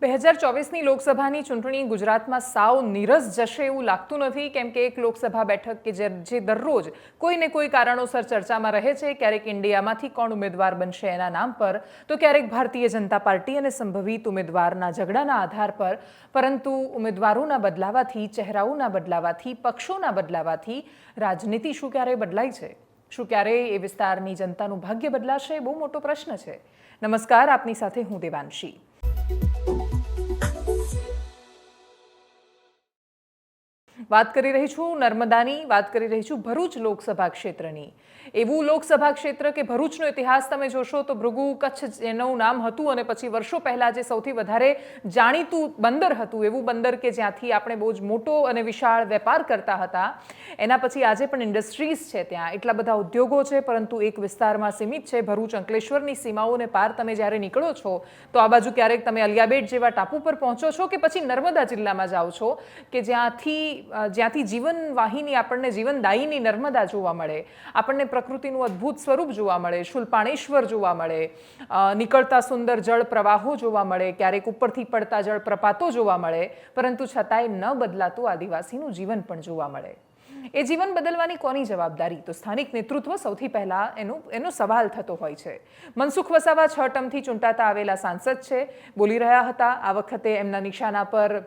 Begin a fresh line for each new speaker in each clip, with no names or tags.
2024ની લોકસભાની ચૂંટણી ગુજરાતમાં સાવ નીરસ જશે એવું લાગતું નથી, કેમ કે એક લોકસભા બેઠક કે જે દરરોજ કોઈને કોઈ કારણોસર ચર્ચામાં રહે છે. ક્યારેક ઇન્ડિયામાંથી કોણ ઉમેદવાર બનશે એના નામ પર, તો ક્યારેક ભારતીય જનતા પાર્ટી અને સંભવિત ઉમેદવારના ઝઘડાના આધાર પર. પરંતુ ઉમેદવારોના બદલાવાથી, ચહેરાઓના બદલાવાથી, પક્ષોના બદલાવાથી રાજનીતિ શું ક્યારેય બદલાય છે? શું ક્યારેય એ વિસ્તારની જનતાનું ભાગ્ય બદલાશે? બહુ મોટો પ્રશ્ન છે. નમસ્કાર, આપની સાથે હું દેવાંશી. વાત કરી રહી છું નર્મદાની, વાત કરી રહી છું ભરૂચ લોકસભા ક્ષેત્રની. એવું લોકસભા ક્ષેત્ર કે ભરૂચનો ઇતિહાસ તમે જોશો તો ભૃગુ કચ્છ એનું નામ હતું, અને પછી વર્ષો પહેલાં જે સૌથી વધારે જાણીતું બંદર હતું, એવું બંદર કે જ્યાંથી આપણે બહુ જ મોટો અને વિશાળ વેપાર કરતા હતા, એના પછી આજે પણ ઇન્ડસ્ટ્રીઝ છે, ત્યાં એટલા બધા ઉદ્યોગો છે, પરંતુ એક વિસ્તારમાં સીમિત છે. ભરૂચ અંકલેશ્વરની સીમાઓને પાર તમે જ્યારે નીકળો છો તો આ બાજુ ક્યારેક તમે અલિયાબેટ જેવા ટાપુ પર પહોંચો છો, કે પછી નર્મદા જિલ્લામાં જાઓ છો, કે જ્યાંથી જીવન વાહિની, આપણને જીવનદાયીની નર્મદા જોવા મળે, આપણને પ્રકૃતિનું અદ્ભુત સ્વરૂપ જોવા મળે, શૂલપાણેશ્વર જોવા મળે, નીકળતા સુંદર જળ પ્રવાહો જોવા મળે, ક્યારેક ઉપરથી પડતા જળ પ્રપાતો જોવા મળે, પરંતુ છતાંય ન બદલાતું આદિવાસીનું જીવન પણ જોવા મળે. એ જીવન બદલવાની કોની જવાબદારી? તો સ્થાનિક નેતૃત્વ સૌથી પહેલા એનો સવાલ થતો હોય છે. મનસુખ વસાવા 6 ટર્મથી ચૂંટાતા આવેલા સાંસદ છે, બોલી રહ્યા હતા. આ વખતે એમના નિશાના પર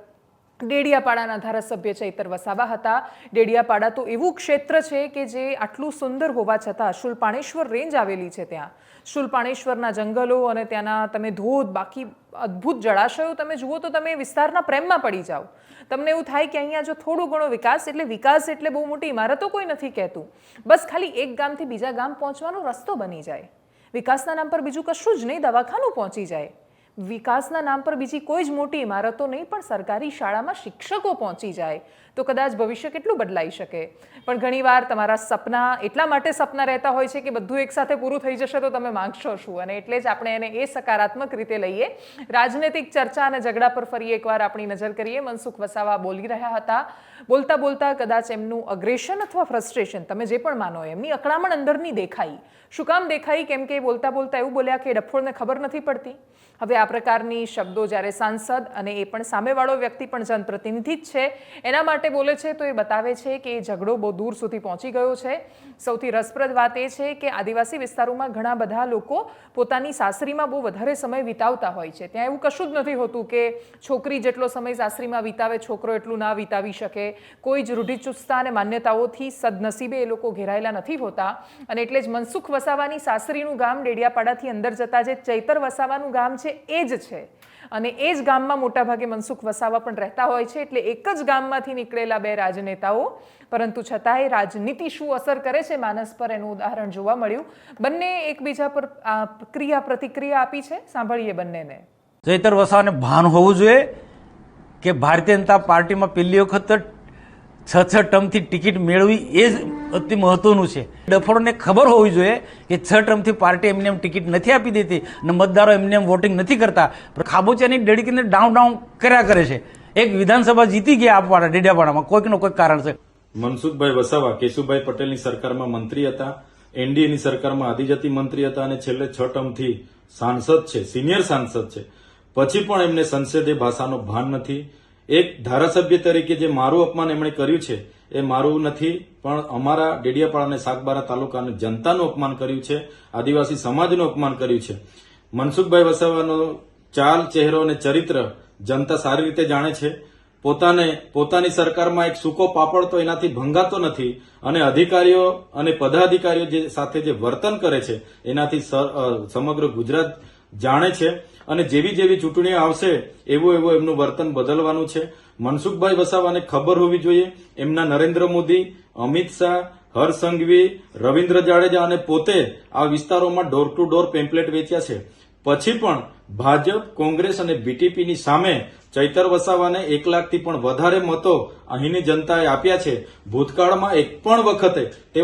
ડેડિયાપાડાના ધારાસભ્ય ચૈતર વસાવા હતા. ડેડિયાપાડા તો એવું ક્ષેત્ર છે કે જે આટલું સુંદર હોવા છતાં શૂલપાણેશ્વર રેન્જ આવેલી છે, ત્યાં શૂલપાણેશ્વરના જંગલો અને ત્યાંના તમે ધોધ, બાકી અદ્ભુત જળાશયો તમે જુઓ તો તમે વિસ્તારના પ્રેમમાં પડી જાઓ. તમને એવું થાય કે અહીંયા જો થોડો ઘણો વિકાસ એટલે બહુ મોટી ઇમારતો કોઈ નથી કહેતું, બસ ખાલી એક ગામથી બીજા ગામ પહોંચવાનો રસ્તો બની જાય. વિકાસના નામ પર બીજું કશું જ નહીં, દવાખાનું પહોંચી જાય. વિકાસના નામ પર બીજી કોઈ જ મોટી ઇમારતો નહીં, પણ સરકારી શાળામાં શિક્ષકો પહોંચી જાય, તો કદાચ ભવિષ્ય કેટલું બદલાઈ શકે. પણ ઘણીવાર તમારા સપના એટલા માટે સપના રહેતા હોય છે કે બધું એકસાથે પૂરું થઈ જશે તો તમે માંગશો શું, અને એટલે જ આપણે એને એ સકારાત્મક રીતે લઈએ. રાજનૈતિક ચર્ચા અને ઝઘડા પર ફરી એકવાર આપણી નજર કરીએ. મનસુખ વસાવા બોલી રહ્યા હતા. બોલતા બોલતા કદાચ એમનું અગ્રેશન અથવા ફ્રસ્ટ્રેશન, તમે જે પણ માનો, એમની અકળામણ અંદરની દેખાઈ. શું કામ દેખાઈ? કેમ કે બોલતા બોલતા એવું બોલ્યા કે ડફોળને ખબર નથી પડતી. હવે આ પ્રકારની શબ્દો જ્યારે સાંસદ, અને એ પણ સામેવાળો વ્યક્તિ પણ જનપ્રતિનિધિ જ છે, એના માટે બોલે છે, તો એ બતાવે છે કે એ ઝઘડો બહુ દૂર સુધી પહોંચી ગયો છે. સૌથી રસપ્રદ વાત એ છે કે આદિવાસી વિસ્તારોમાં ઘણા બધા લોકો પોતાની સાસરીમાં બહુ વધારે સમય વિતાવતા હોય છે. ત્યાં એવું કશું જ નથી હોતું કે છોકરી જેટલો સમય સાસરીમાં વિતાવે છોકરો એટલું ના વિતાવી શકે. કોઈ જ રૂઢિચુસ્તતા અને માન્યતાઓથી સદનસીબે એ લોકો ઘેરાયેલા નથી હોતા. અને એટલે જ મનસુખ વસાવાની સાસરીનું ગામ ડેડિયાપાડાથી અંદર જતા જે ચૈતર વસાવાનું ગામ છે એ જ છે, અને એ જ ગામમાં મોટાભાગે મનસુખ વસાવા પણ રહેતા હોય છે. એટલે એક જ ગામમાંથી નીકળેલા બે રાજનેતાઓ, પરંતુ છતાંય રાજનીતિ શું અસર કરે છે માનસ પર, એનું ઉદાહરણ જોવા મળ્યું. બંને એકબીજા પર ક્રિયા પ્રતિક્રિયા આપી છે. સાંભળીએ બંનેને.
ચૈતર વસાવાને ભાન હોવું જોઈએ કે ભારતીય જનતા પાર્ટીમાં પહેલી વખત 6 ટર્મથી ટિકિટ મેળવી એ જ અતિ મહત્વનું છે. ડફોડને ખબર હોવી જોઈએ કે 6 ટર્મથી પાર્ટી એમને એમ ટિકિટ નથી આપી દેતી અને મતદારો એમને એમ વોટિંગ નથી કરતા. ખાબોચિયાની ડેડિકેટને ડાઉન કર્યા કરે છે. એક વિધાનસભા જીતી ગયા આપવાના ડેડિયાપાડામાં કોઈકનો કોઈ કારણ છે.
મનસુખભાઈ વસાવા કેશુભાઈ પટેલની સરકારમાં મંત્રી હતા, એનડીએની સરકારમાં આદિજાતિ મંત્રી હતા, અને છેલ્લે 6 ટર્મથી સાંસદ છે, સિનિયર સાંસદ છે. પછી પણ એમને સંસદીય ભાષાનો ભાન નથી. એક ધારાસભ્ય તરીકે જે મારું અપમાન એમણે કર્યું છે એ મારું નથી, પણ અમારા ડેડિયાપાડા અને સાગબારા તાલુકાની જનતાનું અપમાન કર્યું છે, આદિવાસી સમાજનું અપમાન કર્યું છે. મનસુખભાઈ વસાવાનો ચાલ, ચહેરો અને ચરિત્ર જનતા સારી રીતે જાણે છે. પોતાની સરકારમાં એક સૂકો પાપડ તો એનાથી ભંગાતો નથી, અને અધિકારીઓ અને પદાધિકારીઓ સાથે જે વર્તન કરે છે એનાથી સમગ્ર ગુજરાત જાણે છે. અને જેવી ચૂંટણીઓ આવશે એવું એમનું વર્તન બદલવાનું છે. મનસુખભાઈ વસાવાને ખબર હોવી જોઈએ, એમના નરેન્દ્ર મોદી, અમિત શાહ, હર્ષ સંઘવી, રવિન્દ્ર જાડેજા અને પોતે આ વિસ્તારોમાં ડોર ટુ ડોર પેમ્પલેટ વેચ્યા છે. પછી પણ ભાજપ, કોંગ્રેસ અને બીટીપીની સામે ચૈતર વસાવાને 1 લાખથી પણ વધારે મતો અહીંની જનતાએ આપ્યા છે. ભૂતકાળમાં એક પણ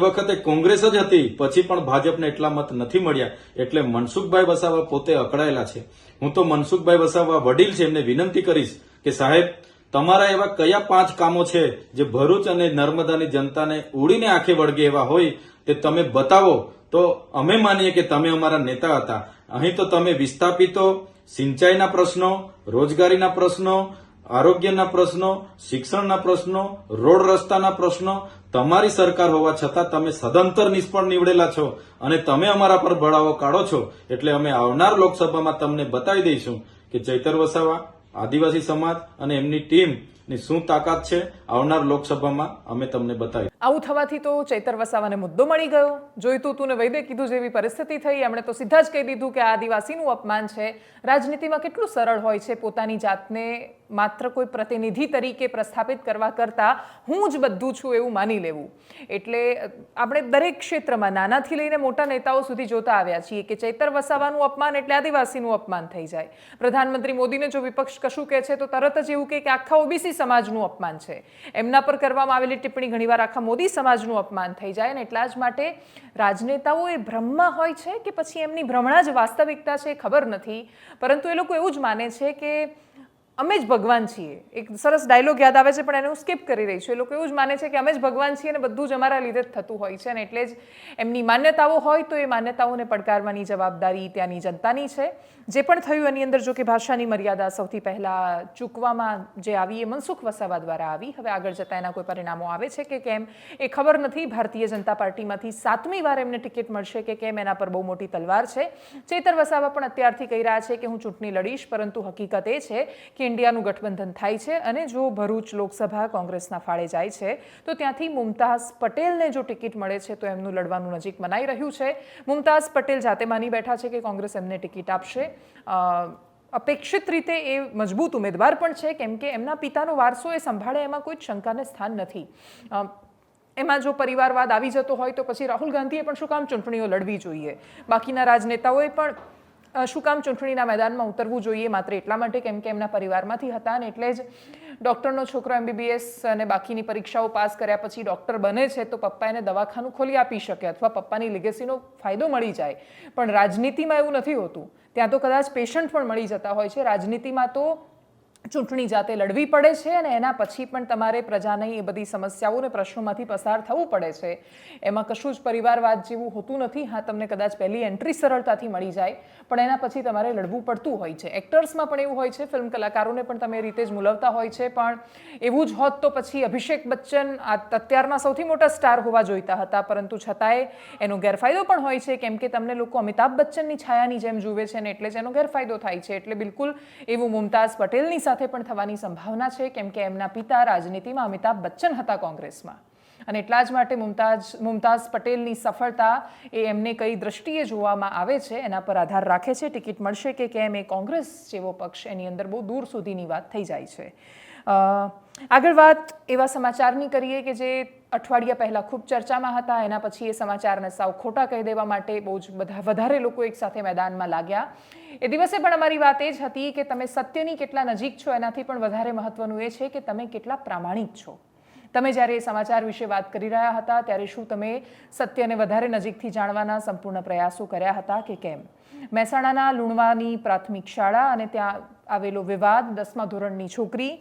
વખતે કોંગ્રેસ જ હતી, પછી પણ ભાજપને એટલા મત નથી મળ્યા. એટલે મનસુખભાઈ વસાવા પોતે અકળાયેલા છે. હું તો મનસુખભાઈ વસાવા વડીલ છે, એમને વિનંતી કરીશ કે સાહેબ, તમારા એવા કયા 5 કામો છે જે ભરૂચ અને નર્મદાની જનતાને ઉડીને આંખે વળગે એવા હોય તે તમે બતાવો, તો અમે માનીએ કે તમે અમારા નેતા હતા. અહીં તો તમે વિસ્થાપિતો, સિંચાઈના પ્રશ્નો, રોજગારીના પ્રશ્નો, આરોગ્યના પ્રશ્નો, શિક્ષણના પ્રશ્નો, રોડ રસ્તાના પ્રશ્નો તમારી સરકાર હોવા છતાં તમે સદંતર નિષ્ફળ નીવડેલા છો અને તમે અમારા પર બળાવો કાઢો છો. એટલે અમે આવનાર લોકસભામાં તમને બતાવી દઈશું કે ચૈતર વસાવા, આદિવાસી સમાજ અને એમની ટીમની શું તાકાત છે. આવનાર લોકસભામાં અમે તમને બતાવી.
આવું થવાથી તો ચૈતર વસાવાને મુદ્દો મળી ગયો. જોઈતું તું ને વૈદે કીધું જેવી પરિસ્થિતિ થઈ. એમણે તો સીધા જ કહી દીધું કે આ આદિવાસીનું અપમાન છે. રાજનીતિમાં કેટલું સરળ હોય છે પોતાની જાતને માત્ર કોઈ પ્રતિનિધિ તરીકે પ્રસ્થાપિત કરવા કરતાં હું જ બધું છું એવું માની લેવું. એટલે આપણે દરેક ક્ષેત્રમાં નાનાથી લઈને મોટા નેતાઓ સુધી જોતા આવ્યા છીએ કે ચૈતર વસાવાનું અપમાન એટલે આદિવાસીનું અપમાન થઈ જાય. પ્રધાનમંત્રી મોદીને જો વિપક્ષ કશું કહે છે તો તરત જ એવું કહે કે આખા ઓબીસી સમાજનું અપમાન છે. એમના પર કરવામાં આવેલી ટિપ્પણી ઘણીવાર આખા મોદી સમાજનું અપમાન થઈ જાય. અને એટલા જ માટે રાજનેતાઓ એ ભ્રમમાં હોય છે કે પછી એમની ભ્રમણા જ વાસ્તવિકતા છે ખબર નથી. પરંતુ એ લોકો એવું જ માને છે કે અમે જ ભગવાન છીએ. એક સરસ ડાયલોગ યાદ આવે છે પણ એને હું સ્કીપ કરી રહી છું. એ લોકો એવું જ માને છે કે અમે જ ભગવાન છીએ અને બધું જ અમારા લીધે જ થતું હોય છે. અને એટલે જ એમની માન્યતાઓ હોય તો એ માન્યતાઓને પડકારવાની જવાબદારી ત્યાંની જનતાની છે. જે પણ થયું એની અંદર જો કે ભાષાની મર્યાદા સૌથી પહેલાં ચૂકવામાં જે આવી એ મનસુખ વસાવા દ્વારા આવી. હવે આગળ જતાં એના કોઈ પરિણામો આવે છે કે કેમ એ ખબર નથી. ભારતીય જનતા પાર્ટીમાંથી 7મી વાર એમને ટિકિટ મળશે કે કેમ એના પર બહુ મોટી તલવાર છે. ચૈતર વસાવા પણ અત્યારથી કહી રહ્યા છે કે હું ચૂંટણી લડીશ, પરંતુ હકીકત એ છે કે ઇન્ડિયાનું ગઠબંધન થાય છે અને જો ભરૂચ લોકસભા કોંગ્રેસના ફાળે જાય છે તો ત્યાંથી મુમતાઝ પટેલને જો ટિકિટ મળે છે તો એમનું લડવાનું નજીક મનાઈ રહ્યું છે. મુમતાઝ પટેલ જાતે માની બેઠા છે કે કોંગ્રેસ એમને ટિકિટ આપશે. અપેક્ષિત રીતે એ મજબૂત ઉમેદવાર પણ છે કેમ કે એમના પિતાનો વારસો એ સંભાળે એમાં કોઈ શંકાને સ્થાન નથી. એમાં જો પરિવારવાદ આવી જતો હોય તો પછી રાહુલ ગાંધીએ પણ શું કામ ચૂંટણીઓ લડવી જોઈએ? બાકીના રાજનેતાઓએ પણ શું કામ ચૂંટણીના મેદાનમાં ઉતરવું જોઈએ? માત્ર એટલા માટે કેમ કે એમના પરિવારમાંથી હતા અને એટલે જ ડૉક્ટરનો છોકરો MBBS અને બાકીની પરીક્ષાઓ પાસ કર્યા પછી ડૉક્ટર બને છે તો પપ્પા એને દવાખાનું ખોલી આપી શકે અથવા પપ્પાની લીગેસીનો ફાયદો મળી જાય. પણ રાજનીતિમાં એવું નથી હોતું. ત્યાં તો કદાચ પેશન્ટ પણ મળી જતા હોય છે. રાજનીતિમાં તો ચૂંટણી જાતે લડવી પડે છે અને એના પછી પણ તમારે પ્રજાની એ બધી સમસ્યાઓ અને પ્રશ્નોમાંથી પસાર થવું પડે છે. એમાં કશું જ પરિવારવાદ જેવું હોતું નથી. હા, તમને કદાચ પહેલી એન્ટ્રી સરળતાથી મળી જાય પણ એના પછી તમારે લડવું પડતું હોય છે. એક્ટર્સમાં પણ એવું હોય છે, ફિલ્મ કલાકારોને પણ તમે એ રીતે જ મુલવતા હોય છે. પણ એવું જ હોત તો પછી અભિષેક બચ્ચન અત્યારના સૌથી મોટા સ્ટાર હોવા જોઈતા હતા, પરંતુ છતાંય એનો ગેરફાયદો પણ હોય છે કેમ કે તમને લોકો અમિતાભ બચ્ચનની છાયાની જેમ જુએ છે ને એટલે જ એનો ગેરફાયદો થાય છે. એટલે બિલકુલ એવું મુમતાઝ પટેલની સાથે પણ થવાની સંભાવના છે કેમ કે એમના પિતા રાજનીતિમાં અમિતાભ બચ્ચન હતા કોંગ્રેસમાં. અને એટલા જ માટે મુમતાઝ પટેલની સફળતા એ એમને કઈ દ્રષ્ટિએ જોવામાં આવે છે એના પર આધાર રાખે છે. ટિકિટ મળશે કે કેમ એ કોંગ્રેસ જેવો પક્ષ એની અંદર બહુ દૂર સુધીની વાત થઈ જાય છે. આગળ વાત એવા સમાચારની કરીએ કે જે અઠવાડિયા પહેલાં ખૂબ ચર્ચામાં હતા. એના પછી એ સમાચારને સાવ ખોટા કહી દેવા માટે બહુ જ વધારે લોકો એકસાથે મેદાનમાં લાગ્યા. એ દિવસે પણ અમારી વાત એ જ હતી કે તમે સત્યની કેટલા નજીક છો એનાથી પણ વધારે મહત્વનું એ છે કે તમે કેટલા પ્રામાણિક છો. તમે જ્યારે એ સમાચાર વિશે વાત કરી રહ્યા હતા ત્યારે શું તમે સત્યને વધારે નજીકથી જાણવાના સંપૂર્ણ પ્રયાસો કર્યા હતા કે કેમ? મહેસાણાના લુણવાની પ્રાથમિક શાળા અને ત્યાં આવેલો વિવાદ, 10મા ધોરણની છોકરી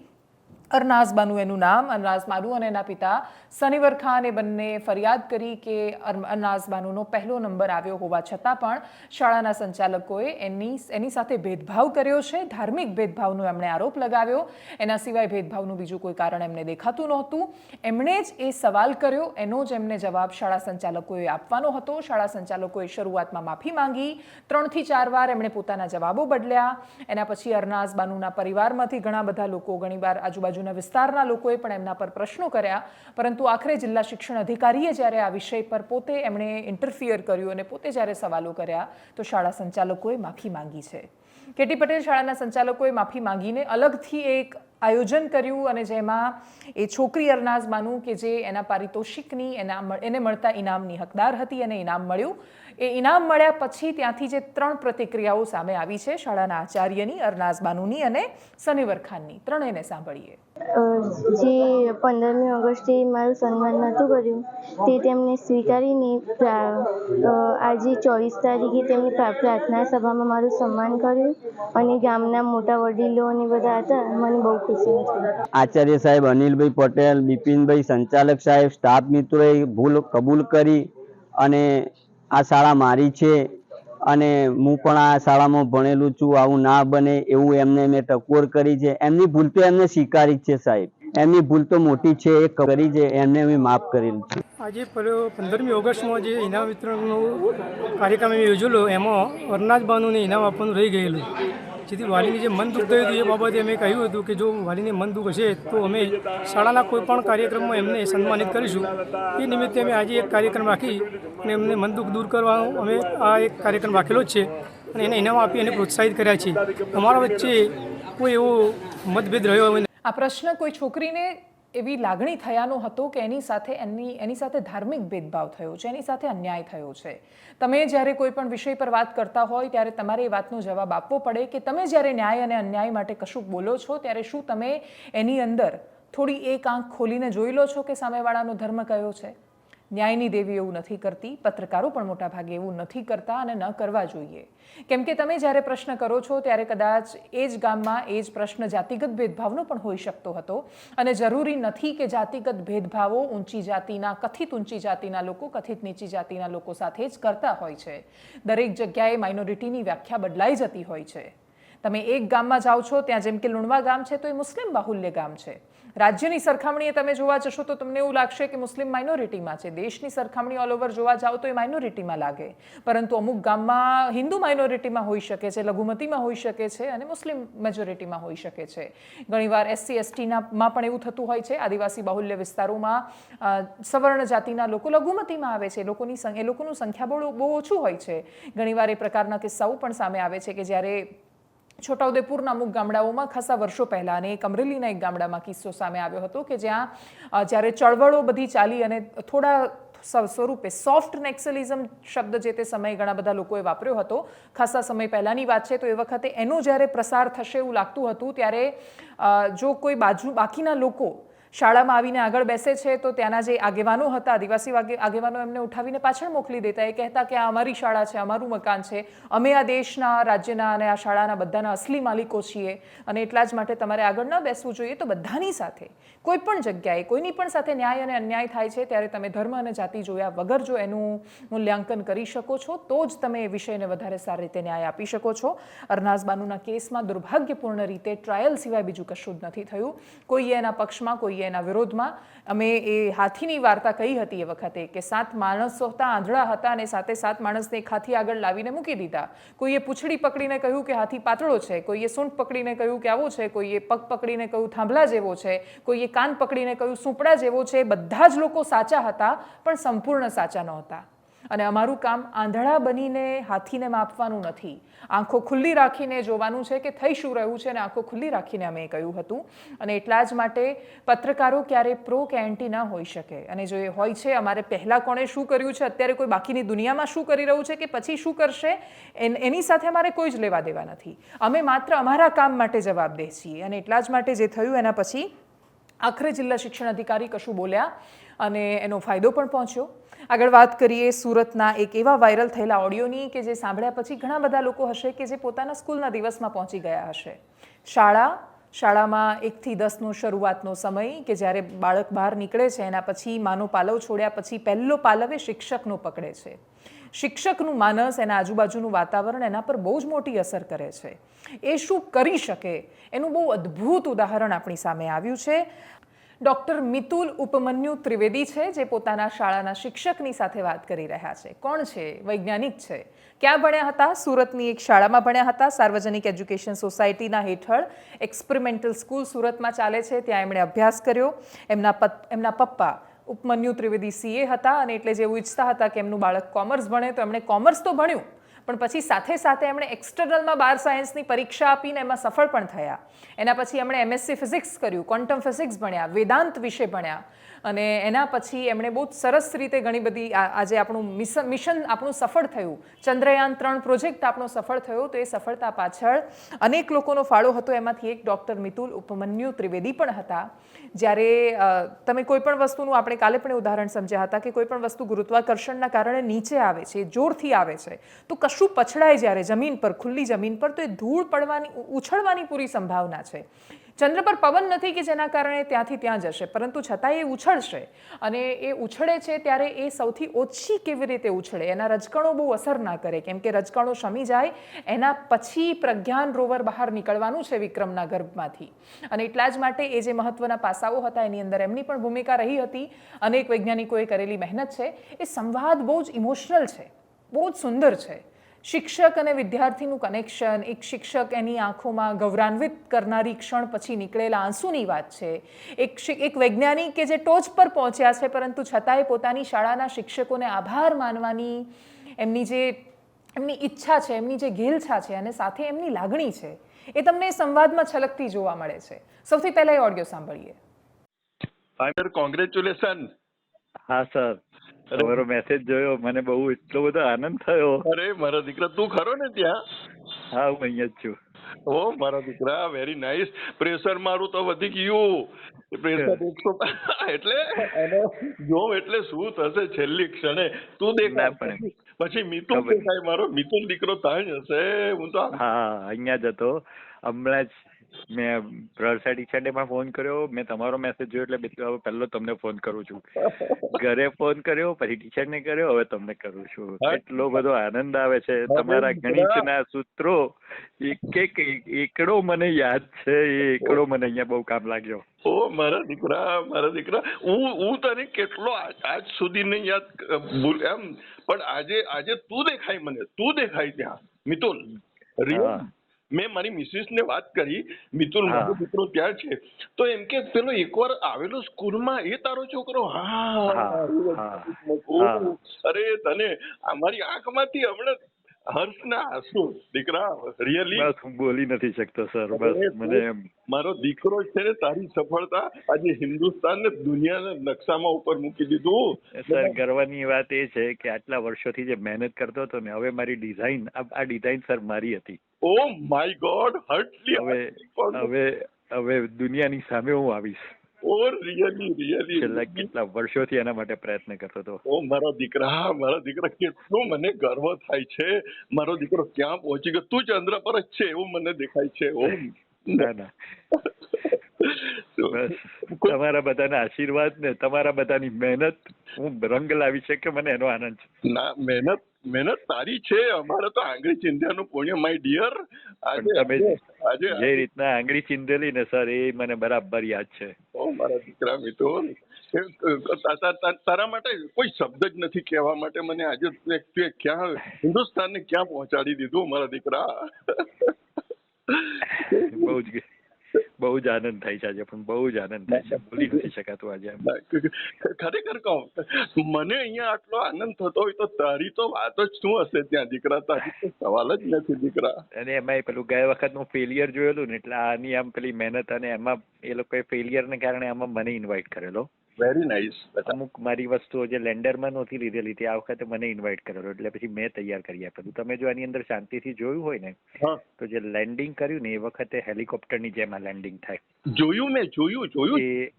અરનાઝ બાનુ એનું નામ, અરનાઝ બાનુ અને એના પિતા સનીવર ખાન એ બંને ફરિયાદ કરી કે અરનાઝ બાનુનો પહેલો નંબર આવ્યો હોવા છતાં પણ શાળાના સંચાલકોએ એની સાથે ભેદભાવ કર્યો છે. ધાર્મિક ભેદભાવનો એમણે આરોપ લગાવ્યો. એના સિવાય ભેદભાવનું બીજું કોઈ કારણ એમને દેખાતું નહોતું. એમણે જ એ સવાલ કર્યો, એનો જ એમને જવાબ શાળા સંચાલકોએ આપવાનો હતો. શાળા સંચાલકોએ શરૂઆતમાં માફી માંગી. 3 થી 4 વાર એમણે પોતાના જવાબો બદલ્યા. એના પછી અરનાઝ બાનુના પરિવારમાંથી ઘણા બધા લોકો, ઘણીવાર આજુબાજુ વિસ્તારના લોકોએ પણ એમના પર પ્રશ્નો કર્યા, પરંતુ આખરે જિલ્લા શિક્ષણ અધિકારીએ જ્યારે આ વિષય પર પોતે એમણે ઇન્ટરફિયર કર્યું અને પોતે જ્યારે સવાલો કર્યા તો શાળા સંચાલકોએ માફી માંગી છે. કેટી પટેલ શાળાના સંચાલકોએ માફી માંગીને અલગથી એક આયોજન કર્યું અને જેમાં એ છોકરી અરનાઝ બાનુ કે જે એના પારિતોષિકની એને મળતા ઇનામની હકદાર હતી અને ઇનામ મળ્યું. એ ઇનામ મળ્યા પછી ત્યાંથી જે 3 પ્રતિક્રિયાઓ સામે આવી છે શાળાના આચાર્યની, અરનાઝ બાનુની અને સનીવર ખાનની, ત્રણેયને સાંભળીએ.
જે 15મી ઓગસ્ટે મારું સન્માન નહોતું કર્યું તે તેમને સ્વીકારીને આજે 24 તારીખે તેમની પ્રાર્થના સભામાં મારું સન્માન કર્યું અને ગામના મોટા વડીલો અને બધા હતા. મને બહુ ખુશી હતી.
આચાર્ય સાહેબ અનિલભાઈ પટેલ, બિપિનભાઈ, સંચાલક સાહેબ, સ્ટાફ મિત્રોએ ભૂલ કબૂલ કરી અને આ શાળા મારી છે અને હું પણ આ શાળામાં ભણેલું છું, આવું ના બને એવું એમને મેં ટકોર કરી છે. એમની ભૂલ તો એમને સ્વીકારી જ છે સાહેબ, એમની ભૂલ તો મોટી છે એ કરી છે, એમને મેં માફ કરેલું છે.
આજે 15મી ઓગસ્ટમાં જે ઇનામ વિતરણનો કાર્યક્રમ યોજેલો એમાં અરનાજબાનુને ઇનામ આપવાનું રહી ગયેલું, જેથી વાલીને જે મન દુઃખ થયું હતું એ બાબતે અમે કહ્યું હતું કે જો વાલીને મન દુઃખ હશે તો અમે શાળાના કોઈ પણ કાર્યક્રમમાં એમને સન્માનિત કરીશું. એ નિમિત્તે અમે આજે એક કાર્યક્રમ રાખી અને એમને મન દુઃખ દૂર કરવાનો અમે આ એક કાર્યક્રમ રાખેલો જ છે અને એને ઇનામ આપી અને પ્રોત્સાહિત કર્યા છે. અમારા વચ્ચે કોઈ એવો મતભેદ રહ્યો હોય.
આ પ્રશ્ન કોઈ છોકરીને એવી લાગણી થયાનો હતો કે એની સાથે ધાર્મિક ભેદભાવ થયો છે, એની સાથે અન્યાય થયો છે. તમે જ્યારે કોઈ પણ વિષય પર વાત કરતા હોય ત્યારે તમારે એ વાતનો જવાબ આપવો પડે કે તમે જ્યારે ન્યાય અને અન્યાય માટે કશુંક બોલો છો ત્યારે શું તમે એની અંદર થોડી એક આંખ ખોલીને જોઈ લો છો કે સામેવાળાનો ધર્મ કયો છે. ન્યાયની દેવી એવું નથી કરતી, પત્રકારો પણ મોટા ભાગે એવું નથી કરતા અને ન કરવા જોઈએ. કેમ કે તમે જ્યારે પ્રશ્ન કરો છો ત્યારે કદાચ એ જ ગામમાં એ જ પ્રશ્ન જાતિગત ભેદભાવનો પણ હોઈ શકતો હતો અને જરૂરી નથી કે જાતિગત ભેદભાવો ઊંચી જાતિના, કથિત ઊંચી જાતિના લોકો કથિત નીચી જાતિના લોકો સાથે જ કરતા હોય છે. દરેક જગ્યાએ માઇનોરિટીની વ્યાખ્યા બદલાઈ જતી હોય છે. તમે એક ગામમાં જાઓ છો, ત્યાં જેમ કે લુણવા ગામ છે તો એ મુસ્લિમ બાહુલ્ય ગામ છે. રાજ્યની સરખામણીએ તમે જોવા જશો તો તમને એવું લાગશે કે મુસ્લિમ માઇનોરિટીમાં છે. દેશની સરખામણી ઓલ ઓવર જોવા જાઓ તો એ માઇનોરિટીમાં લાગે, પરંતુ અમુક ગામમાં હિન્દુ માઇનોરિટીમાં હોઈ શકે છે, લઘુમતીમાં હોઈ શકે છે અને મુસ્લિમ મેજોરિટીમાં હોઈ શકે છે. ઘણીવાર SC STમાં પણ એવું થતું હોય છે. આદિવાસી બાહુલ્ય વિસ્તારોમાં સવર્ણ જાતિના લોકો લઘુમતીમાં આવે છે, એ લોકોનું સંખ્યા બહુ ઓછું હોય છે. ઘણીવાર એ પ્રકારના કિસ્સાઓ પણ સામે આવે છે કે જ્યારે છોટાઉદેપુરના અમુક ગામડાઓમાં ખાસા વર્ષો પહેલાં અને એક અમરેલીના એક ગામડામાં કિસ્સો સામે આવ્યો હતો કે જ્યાં જ્યારે ચળવળો બધી ચાલી અને થોડા સ્વરૂપે સોફ્ટ નેક્સલિઝમ શબ્દ જે તે સમયે ઘણા બધા લોકોએ વાપર્યો હતો. ખાસા સમય પહેલાંની વાત છે તો એ વખતે એનો જ્યારે પ્રસાર થશે એવું લાગતું હતું ત્યારે જો કોઈ બાકીના લોકો શાળામાં આવીને આગળ બેસે છે તો ત્યાંના જે આગેવાનો હતા, આદિવાસી આગેવાનો, એમને ઉઠાવીને પાછળ મોકલી દેતા. એ કહેતા કે આ અમારી શાળા છે, અમારું મકાન છે, અમે આ દેશના, રાજ્યના અને આ શાળાના બધાના અસલી માલિકો છીએ અને એટલા જ માટે તમારે આગળ ન બેસવું જોઈએ. તો બધાની સાથે કોઈ પણ જગ્યાએ કોઈની પણ સાથે ન્યાય અને અન્યાય થાય છે ત્યારે તમે ધર્મ અને જાતિ જોયા વગર જો એનું મૂલ્યાંકન કરી શકો છો તો જ તમે એ વિષયને વધારે સારી રીતે ન્યાય આપી શકો છો. અરનાઝબાનુના કેસમાં દુર્ભાગ્યપૂર્ણ રીતે ટ્રાયલ સિવાય બીજું કશું જ નથી થયું. કોઈએ એના પક્ષમાં, કોઈએ એના વિરોધમાં. અમે એ હાથીની વાર્તા કહી હતી એ વખતે કે 7 માણસો હતા, આંધળા હતા અને સાથે 7 માણસને એક હાથી આગળ લાવીને મૂકી દીધા. કોઈએ પૂંછડી પકડીને કહ્યું કે હાથી પાતળો છે, કોઈએ સૂંઢ પકડીને કહ્યું કે આવો છે, કોઈએ પગ પકડીને કહ્યું થાંભલા જેવો છે, કોઈએ કાન પકડીને કહ્યું સૂંપડા જેવો છે. બધા જ લોકો સાચા હતા પણ સંપૂર્ણ સાચા નહોતા. અને અમારું કામ આંધળા બનીને હાથીને માપવાનું નથી, આંખો ખુલ્લી રાખીને જોવાનું છે કે થઈ શું રહ્યું છે અને આંખો ખુલ્લી રાખીને અમે કહ્યું હતું. અને એટલા જ માટે પત્રકારો ક્યારેય પ્રો કે એન્ટી ના હોઈ શકે. અને જો એ હોય છે, અમારે પહેલાં કોણે શું કર્યું છે, અત્યારે કોઈ બાકીની દુનિયામાં શું કરી રહ્યું છે કે પછી શું કરશે, એની સાથે અમારે કોઈ જ લેવા દેવા નથી. અમે માત્ર અમારા કામ માટે જવાબદેહ છીએ. અને એટલા જ માટે જે થયું એના પછી આખરે જિલ્લા શિક્ષણ અધિકારી કશું બોલ્યા અને એનો ફાયદો પણ પહોંચ્યો. આગળ વાત કરીએ સુરતના એક એવા વાયરલ થયેલા ઓડિયોની કે જે સાંભળ્યા પછી ઘણા બધા લોકો હશે કે જે પોતાના સ્કૂલના દિવસમાં પહોંચી ગયા હશે. શાળામાં 1 થી 10નો શરૂઆતનો સમય કે જ્યારે બાળક બહાર નીકળે છે એના પછી માનો પાલવ છોડ્યા પછી પહેલો પાલવ એ શિક્ષકનો પકડે છે. શિક્ષકનું માનસ, એના આજુબાજુનું વાતાવરણ એના પર બહુ જ મોટી અસર કરે છે. એ શું કરી શકે એનું બહુ અદ્ભુત ઉદાહરણ આપણી સામે આવ્યું છે. ડૉક્ટર મિતુલ ઉપમન્યુ ત્રિવેદી છે જે પોતાના શાળાના શિક્ષકની સાથે વાત કરી રહ્યા છે. કોણ છે? વૈજ્ઞાનિક છે. ક્યાં ભણ્યા હતા? સુરતની એક શાળામાં ભણ્યા હતા. સાર્વજનિક એજ્યુકેશન સોસાયટીના હેઠળ એક્સપેરિમેન્ટલ સ્કૂલ સુરતમાં ચાલે છે, ત્યાં એમણે અભ્યાસ કર્યો. એમના પપ્પા ઉપમન્યુ ત્રિવેદી CA હતા અને એટલે જેવું ઈચ્છતા હતા કે એમનું બાળક કોમર્સ ભણે તો એમણે કોમર્સ તો ભણ્યું પણ પછી સાથે સાથે એમણે એક્સટર્નલમાં 12 સાયન્સની પરીક્ષા આપીને એમાં સફળ પણ થયા. એના પછી એમણે MSc ફિઝિક્સ કર્યું, ક્વોન્ટમ ફિઝિક્સ ભણ્યા, વેદાંત વિશે ભણ્યા અને એના પછી એમણે બહુ સરસ રીતે ઘણી બધી આજે આપણું મિશન આપણું સફળ થયું, ચંદ્રયાન 3 પ્રોજેક્ટ આપણો સફળ થયો. તો એ સફળતા પાછળ અનેક લોકોનો ફાળો હતો. એમાંથી એક ડૉક્ટર મિતુલ ઉપમન્યુ ત્રિવેદી પણ હતા. જ્યારે તમે કોઈ પણ વસ્તુનું, આપણે કાલે પણ ઉદાહરણ સમજ્યા હતા કે કોઈ પણ વસ્તુ ગુરુત્વાકર્ષણના કારણે નીચે આવે છે, જોરથી આવે છે, તો કશું પશુ પછડાય જ્યારે જમીન પર, ખુલ્લી જમીન પર, તો એ ધૂળ પડવાની, ઉછળવાની પૂરી સંભાવના છે. ચંદ્ર પર પવન નથી કે જેના કારણે ત્યાંથી ત્યાં જશે, પરંતુ છતાં એ ઉછળશે. અને એ ઉછળે છે ત્યારે એ સૌથી ઓછી કેવી રીતે ઉછળે, એના રજકણો બહુ અસર ના કરે, કેમ કે રજકણો શમી જાય એના પછી પ્રજ્ઞાન રોવર બહાર નીકળવાનું છે વિક્રમના ગર્ભમાંથી. અને એટલા જ માટે એ જે મહત્વના પાસાઓ હતા એની અંદર એમની પણ ભૂમિકા રહી હતી. અનેક વૈજ્ઞાનિકોએ કરેલી મહેનત છે. એ સંવાદ બહુ જ ઇમોશનલ છે, બહુ જ સુંદર છે. શિક્ષક અને વિદ્યાર્થીનું કનેક્શન, એક શિક્ષક એની આંખોમાં ગૌરવાન્વિત કરનારી ક્ષણ પછી નીકળેલા આંસુની વાત છે. એક વૈજ્ઞાનિક કે જે ટોચ પર પહોંચ્યા છે, પરંતુ છતાંય પોતાની શાળાના શિક્ષકોને આભાર માનવાની એમની ઈચ્છા છે, એમની જે ઘેલછા છે, અને સાથે એમની લાગણી છે, એ તમને સંવાદમાં છલકતી જોવા મળે છે. સૌથી પહેલા એ ઓડિયો સાંભળીએ.
કોંગ્રેચ્યુલેશન.
હા સર, તમારો મેસેજ જોયો, મને બહુ એટલો બધો આનંદ થયો.
અરે મારા દીકરા, તું ખરો ને ત્યાં?
હા, હું અહીંયા જ છું.
ઓ મારા દીકરા, વેરી નાઇસ. પ્રેશર મારું તો વધી ગયું. પ્રેશર 100 એટલે જો એટલે શું થશે છેલ્લી ક્ષણે તું દેખાય, પછી મિતુલ દેખાય. મારો મિતુલ દીકરો ત્યાં જ હશે. હું તો
હા, અહીંયા જ હતો. હમણાં જ મેં પ્રસાદ ટીચરને પણ ફોન કર્યો. મેં તમારો મેસેજ જોયો એટલે પહેલો તમને ફોન કરું છું. ઘરે ફોન કર્યો, પછી ટીચરને કર્યો, હવે તમને કરું છું. એટલો બધો આનંદ આવે છે. તમારા ગણિતના સૂત્રો એક એકડો મને યાદ છે. એ એકડો મને અહીંયા બહુ કામ લાગ્યો.
ઓ મારા દીકરા, હું તને કેટલો આજ સુધી નહીં યાદ એમ, પણ આજે તું દેખાય મને, તું દેખાય ત્યાં મિતુલ. મેં મારી મિસિસ ને વાત કરી, મિતુલ મારો દીકરો ત્યાં છે, તો એમ કે પેલો એકવાર આવેલો સ્કૂલમાં એ તારો છોકરો. અરે તને અમારી આંખમાંથી હમણાં હર્ષના આંસુ દીકરા. રિયલી
હું બોલી નથી શકતો સર. બસ મને
મારો દીકરો છે ને, તારી સફળતા આજે હિન્દુસ્તાન ને દુનિયાના નકશામાં ઉપર મૂકી દીધું.
સર, ગર્વની વાત એ છે કે આટલા વર્ષોથી જે મહેનત કરતો હતો ને, હવે મારી ડિઝાઇન, આ ડિઝાઇન સર મારી હતી.
ઓ માય ગોડ,
હવે દુનિયાની સામે હું આવીશ.
ઓ રિયલી
છેલ્લા કેટલા વર્ષોથી એના માટે પ્રયત્ન કરતો હતો.
ઓ મારા દીકરા, કેટલું મને ગર્વ થાય છે. મારો દીકરો ક્યાં પહોંચી ગયો. તું ચંદ્ર પર જ છે એવું મને દેખાય છે.
ના બસ તમારા બધાના આશીર્વાદ ને તમારા બધાની મહેનત હું રંગ લાવી છે કે મને એનો આનંદ છે.
ના, મહેનત તારી છે. અમારે તો આંગળી ચિંધ્યાનું પુણ્ય, માય ડિયર.
તમે જે રીતના આંગળી ચિંધેલી ને સર, એ મને બરાબર યાદ છે.
ઓ મારા દીકરા મિતુલ, તારા માટે કોઈ શબ્દ જ નથી કહેવા માટે. મને આજે તું ક્યાં હિન્દુસ્તાનને ક્યાં પહોંચાડી દીધું મારા દીકરા.
બહુ જ આનંદ થાય છે આજે, પણ બહુ જ આનંદ થાય છે. ભૂલી નથી શકાતું આજે.
ખરેખર કહું, મને અહીંયા આટલો આનંદ થતો હોય તો તારી તો વાત જ શું હશે ત્યાં દીકરા. તારી તો સવાલ જ નથી દીકરા.
અને એમાં પેલું ગયા વખતનું ફેલિયર જોયેલું ને, એટલે આની આમ પેલી મહેનત, અને એમાં એ લોકોએ ફેલિયરને કારણે આમાં મને ઇન્વાઇટ કરેલો.
Very nice.
અમુક મારી વસ્તુઓ જે લેન્ડરમાં નહોતી લીધેલી તે આ વખતે મને ઇન્વાઇટ કરેલો, એટલે પછી મેં તૈયાર કરી આપેલું. તમે જો આની અંદર શાંતિથી જોયું હોય ને, તો જે લેન્ડિંગ કર્યું ને, એ વખતે હેલિકોપ્ટરની જેમ આ લેન્ડિંગ થાય.
જોયું.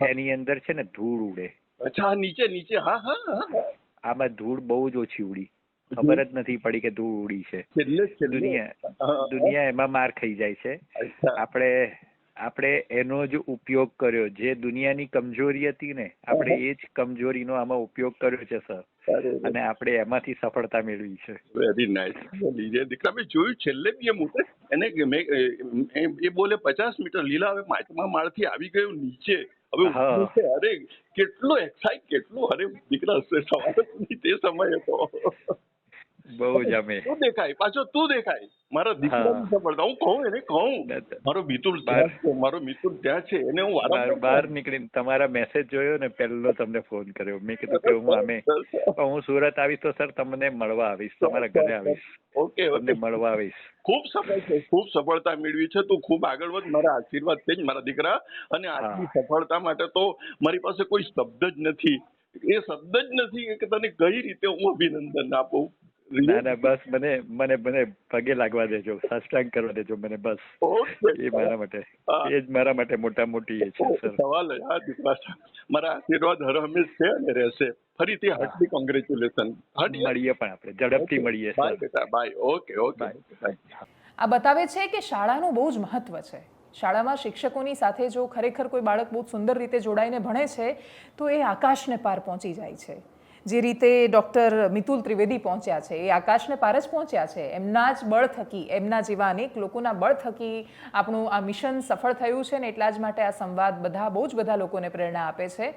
એની અંદર છે ને ધૂળ ઉડે.
અચ્છા, નીચે. હા.
આમાં ધૂળ બહુ જ ઓછી ઉડી. ખબર જ નથી પડી કે ધૂળ ઉડી છે. દુનિયા એમાં માર ખાઈ જાય છે. આપણે એનો જ ઉપયોગ કર્યો. જે દુનિયાની કમજોરી હતી ને, આપણે એ જ કમજોરીનો આમાં ઉપયોગ કર્યો છે સર, અને આપણે એમાંથી સફળતા મેળવી છે.
Very nice. દીકરા, મેં જોયું છેલ્લે બી એમ ઉતરે એને એ બોલે 50 મીટર લીલા, હવે 5મા માળથી આવી ગયું નીચે. હવે અરે કેટલો એક્સાઇટ, કેટલું. અરે દીકરા, સવાલ જ નહીં તે સમયે તો.
બહુ જ અમે
તું દેખાય, પાછો તું દેખાય. મારા દીકરાની સફળતા હું કહું મારો મિતુલ ત્યાં છે. એને હું
બહાર નીકળીને તમારા મેસેજ જોયો ને, પહેલો તમને ફોન કર્યો. મેં કીધું કે હું સુરત આવીશ તો સર તમને મળવા આવીશ, તમારા ઘરે આવીશ.
ઓકે,
તમને મળવા આવીશ.
ખૂબ સફળ છે, ખૂબ સફળતા મેળવી છે. તું ખૂબ આગળ વધ. મારા આશીર્વાદ છે જ મારા દીકરા. અને આટલી સફળતા માટે તો મારી પાસે કોઈ શબ્દ જ નથી. એ શબ્દ જ નથી કે તને કઈ રીતે હું અભિનંદન આપું.
ના ના બસ મને મને મને પગે લાગવા દેજો, સાષ્ટાંગ કરવા દેજો મને, બસ
ઓકે
એ મારા માટે, એ જ મારા માટે મોટા મોટી એ છે સર.
સવાલ જ આ દીકરા, મારા આશીર્વાદ હર હંમેશ છે અને રહેશે. ફરીથી હાર્ટલી કોંગ્રેચ્યુલેશન.
મળીએ પણ આપણે ઝડપથી મળીએ
બાય
સર.
બેટા, બાય. Okay okay bye.
આ બતાવે છે કે શાળાનું બહુ જ મહત્વ છે. શાળામાં શિક્ષકોની સાથે જો ખરેખર કોઈ બાળક બહુ સુંદર રીતે જોડાઈને ભણે છે તો એ આકાશને પાર પહોંચી જાય છે. જે રીતે ડૉક્ટર મિતુલ ત્રિવેદી પહોંચ્યા છે એ આકાશને પાર જ પહોંચ્યા છે. એમના જ બળ થકી, એમના જેવા અનેક લોકોના બળ થકી આપણું આ મિશન સફળ થયું છે ને એટલા જ માટે આ સંવાદ બહુ જ બધા લોકોને પ્રેરણા આપે છે.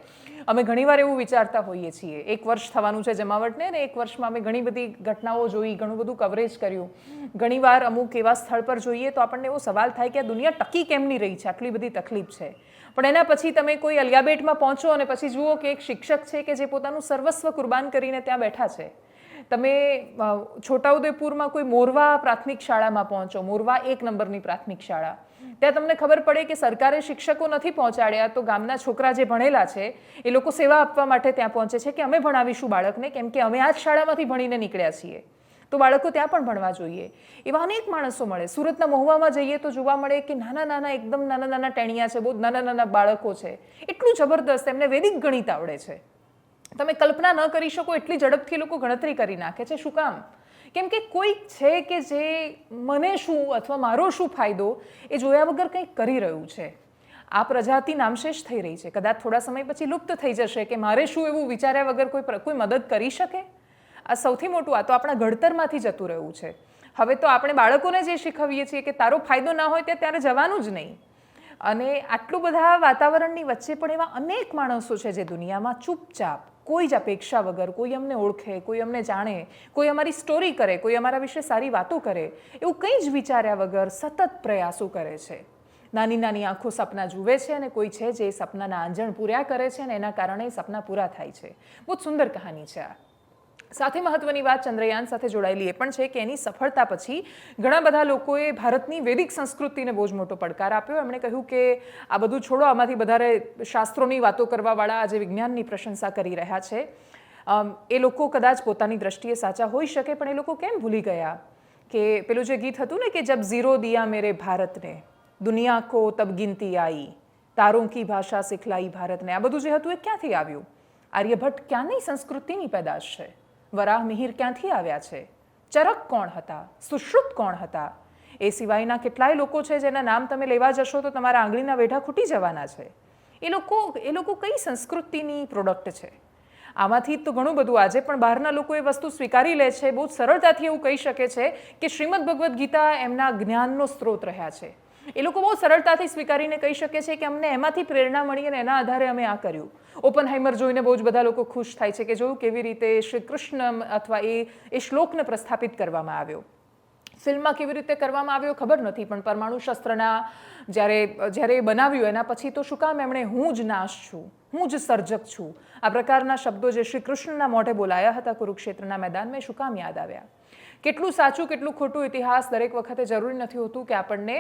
અમે ઘણીવાર એવું વિચારતા હોઈએ છીએ, 1 વર્ષ થવાનું છે જમાવટને ને 1 વર્ષમાં અમે ઘણી બધી ઘટનાઓ જોઈ, ઘણું બધું કવરેજ કર્યું. ઘણીવાર અમુક એવા સ્થળ પર જોઈએ તો આપણને એવો સવાલ થાય કે આ દુનિયા ટકી કેમ નહીં રહી છે, આટલી બધી તકલીફ છે. પણ એના પછી તમે કોઈ અલિયાબેટમાં પહોંચો અને પછી જુઓ કે એક શિક્ષક છે કે જે પોતાનું સર્વસ્વ કુરબાન કરીને ત્યાં બેઠા છે. તમે છોટાઉદેપુરમાં કોઈ મોરવા પ્રાથમિક શાળામાં પહોંચો, મોરવા 1 નંબરની પ્રાથમિક શાળા, ત્યાં તમને ખબર પડે કે સરકારે શિક્ષકો નથી પહોંચાડ્યા તો ગામના છોકરા જે ભણેલા છે એ લોકો સેવા આપવા માટે ત્યાં પહોંચે છે કે અમે ભણાવીશું બાળકને, કેમ કે અમે આ જ શાળામાંથી ભણીને નીકળ્યા છીએ તો બાળકો ત્યાં પણ ભણવા જોઈએ. એવા અનેક માણસો મળે. સુરતના મહુવામાં જઈએ તો જોવા મળે કે નાના નાના એકદમ નાના નાના ટેણિયા છે, બહુ નાના નાના બાળકો છે, એટલું જબરદસ્ત, એમને વૈદિક ગણિત આવડે છે. તમે કલ્પના ન કરી શકો એટલી ઝડપથી લોકો ગણતરી કરી નાખે છે. શું કામ? કેમ કે કોઈક છે કે જે મને શું અથવા મારો શું ફાયદો એ જોયા વગર કંઈક કરી રહ્યું છે. આ પ્રજાતિ નામશેષ થઈ રહી છે, કદાચ થોડા સમય પછી લુપ્ત થઈ જશે કે મારે શું એવું વિચાર્યા વગર કોઈ મદદ કરી શકે. આ સૌથી મોટું, આ તો આપણા ઘડતરમાંથી જતું રહ્યું છે. હવે તો આપણે બાળકોને જે શીખવીએ છીએ કે તારો ફાયદો ના હોય ત્યારે જવાનું જ નહીં. અને આટલું બધા વાતાવરણની વચ્ચે પણ એવા અનેક માણસો છે જે દુનિયામાં ચૂપચાપ, કોઈ જ અપેક્ષા વગર, કોઈ અમને ઓળખે, કોઈ અમને જાણે, કોઈ અમારી સ્ટોરી કરે, કોઈ અમારા વિશે સારી વાતો કરે, એવું કંઈ જ વિચાર્યા વગર સતત પ્રયાસો કરે છે. નાની નાની આંખો સપના જુએ છે અને કોઈ છે જે સપનાના આંજણ પૂર્યા કરે છે અને એના કારણે સપના પૂરા થાય છે. બહુ સુંદર કહાની છે આ. સાથે મહત્વની વાત ચંદ્રયાન સાથે જોડાયેલી એ પણ છે કે એની સફળતા પછી ઘણા બધા લોકોએ ભારતની વૈદિક સંસ્કૃતિને બહુ જ મોટો પડકાર આપ્યો. એમણે કહ્યું કે આ બધું છોડો, આમાંથી વધારે શાસ્ત્રોની વાતો કરવાવાળા આજે વિજ્ઞાનની પ્રશંસા કરી રહ્યા છે. એ લોકો કદાચ પોતાની દ્રષ્ટિએ સાચા હોઈ શકે, પણ એ લોકો કેમ ભૂલી ગયા કે પેલું જે ગીત હતું ને કે જબ ઝીરો દિયા મેરે ભારતને, દુનિયા કો તબ ગિનતી આઈ, તારોं की ભાષા સિખલાઈ ભારતને. આ બધું જે હતું એ ક્યાંથી આવ્યું? આર્યભટ્ટ ક્યાંની સંસ્કૃતિની પેદાશ છે? વરાહ મિહિર ક્યાંથી આવ્યા છે? ચરક કોણ હતા? સુશ્રુત કોણ હતા? એ સિવાયના કેટલાય લોકો છે જેના નામ તમે લેવા જશો તો તમારા આંગળીના વેઢા ખૂટી જવાના છે. એ લોકો કઈ સંસ્કૃતિની પ્રોડક્ટ છે? આમાંથી તો ઘણું બધું આજે પણ બહારના લોકો એ વસ્તુ સ્વીકારી લે છે. બહુ સરળતાથી એવું કહી શકે છે કે શ્રીમદ ભગવદ્ ગીતા એમના જ્ઞાનનો સ્ત્રોત રહ્યા છે. એ લોકો બહુ સરળતાથી સ્વીકારીને કહી શકે છે કે અમને એમાંથી પ્રેરણા મળી અને એના આધારે અમે આ કર્યું. ઓપનહાઇમર જોઈને બહુ જ બધા લોકો ખુશ થાય છે કે જોયું કેવી રીતે શ્રી કૃષ્ણ અથવા એ શ્લોકને પ્રસ્થાપિત કરવામાં આવ્યો. ફિલ્મમાં કેવી રીતે કરવામાં આવ્યો ખબર નથી, પણ પરમાણુ શસ્ત્રના જ્યારે એ બનાવ્યું એના પછી તો શું કામ એમણે હું જ નાશ છું, હું જ સર્જક છું, આ પ્રકારના શબ્દો જે શ્રી કૃષ્ણના મોઢે બોલાયા હતા કુરુક્ષેત્રના મેદાનમાં, શું કામ યાદ આવ્યા? કેટલું સાચું કેટલું ખોટું ઇતિહાસ દરેક વખતે જરૂરી નથી હોતું કે આપણને